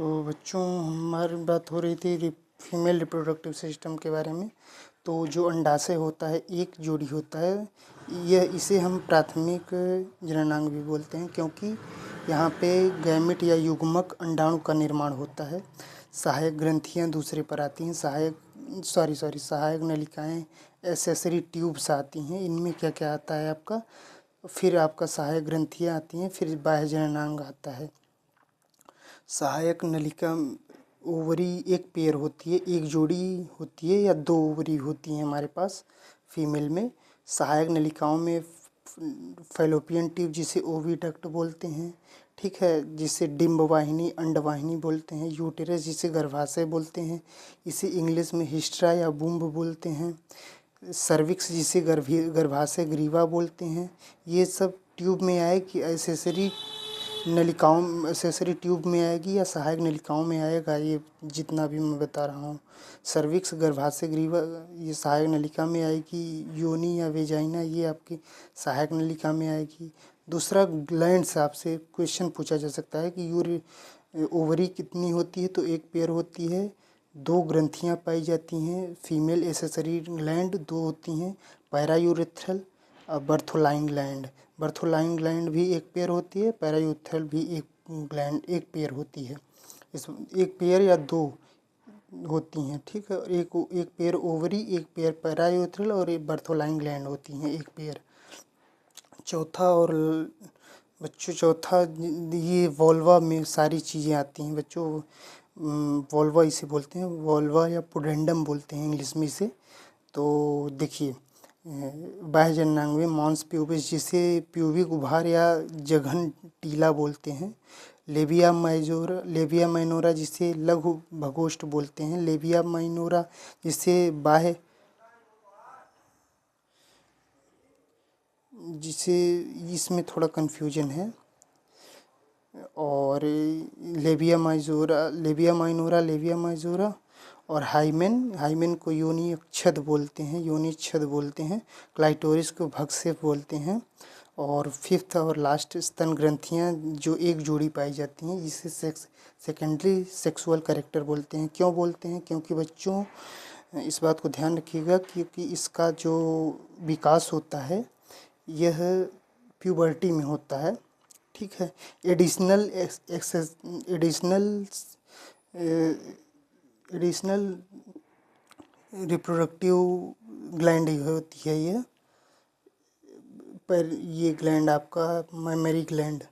तो बच्चों, हमारी बात हो रही थी फीमेल रिप्रोडक्टिव सिस्टम के बारे में। तो जो अंडाशय होता है, एक जोड़ी होता है, इसे हम प्राथमिक जननांग भी बोलते हैं, क्योंकि यहाँ पे गैमेट या युग्मक अंडाणु का निर्माण होता है। सहायक ग्रंथियाँ दूसरे पर आती हैं। सहायक नलिकाएं, एसेसरी ट्यूब्स आती हैं। इनमें क्या क्या आता है आपका, फिर आपका सहायक ग्रंथियाँ आती हैं, फिर बाह्य जननांग आता है। सहायक नलिका ओवरी एक पेयर होती है, एक जोड़ी होती है या दो ओवरी होती हैं हमारे पास फीमेल में। सहायक नलिकाओं में फैलोपियन ट्यूब, जिसे ओविडक्ट बोलते हैं, ठीक है, जिसे डिंब वाहिनी, अंडवाहिनी बोलते हैं। यूटेरस, जिसे गर्भाशय बोलते हैं, इसे इंग्लिश में हिस्ट्रा या बूम्ब बोलते हैं। सर्विक्स, जिसे गर्भाशय ग्रीवा बोलते हैं। ये सब ट्यूब में आए कि एसेसरी ट्यूब में आएगी या सहायक नलिकाओं में आएगा, ये जितना भी मैं बता रहा हूँ। सर्विक्स, गर्भाशय ग्रीवा, ये सहायक नलिका में आएगी। योनि या वेजाइना, ये आपकी सहायक नलिका में आएगी। दूसरा, ग्लैंड से आपसे क्वेश्चन पूछा जा सकता है कि ओवरी कितनी होती है, तो एक पेयर होती है। दो ग्रंथियां पाई जाती हैं। फीमेल एसेसरी ग्लैंड दो होती हैं, पैरायूरेथ्रल और बर्थोलाइन ग्लैंड। बर्थोलाइन ग्लैंड भी एक पेयर होती है, पैरायूरेथ्रल भी एक ग्लैंड एक पेयर होती है। इस एक पेयर या दो होती हैं, ठीक है। एक पेयर ओवरी, एक पेयर पैरायूरेथ्रल और एक बर्थोलाइन ग्लैंड होती हैं, एक पेयर। चौथा, ये वोल्वा में सारी चीज़ें आती हैं बच्चों। वोल्वा इसे बोलते हैं, वोल्वा या पुडेंडम बोलते हैं इंग्लिश में इसे। तो देखिए, बाह्य जननांग में मॉन्स प्यूबिस, जिसे प्यूबिक उभार या जघन टीला बोलते हैं। लेबिया माइनोरा, जिसे लघु भगोष्ठ बोलते हैं। लेबिया माइनोरा, जिसे इसमें थोड़ा कन्फ्यूजन है। और लेबिया माइनोरा और हाइमेन को योनि छद बोलते हैं। क्लाइटोरिस को भगसेप बोलते हैं। और फिफ्थ और लास्ट, स्तन ग्रंथियां, जो एक जोड़ी पाई जाती हैं, जिसे सेकेंडरी सेक्सुअल कैरेक्टर बोलते हैं। क्यों बोलते हैं? क्योंकि बच्चों, इस बात को ध्यान रखिएगा, क्योंकि इसका जो विकास होता है यह प्यूबर्टी में होता है, ठीक है। एडिशनल रिप्रोडक्टिव ग्लैंड होती है ये, पर ये ग्लैंड आपका मेमरी ग्लैंड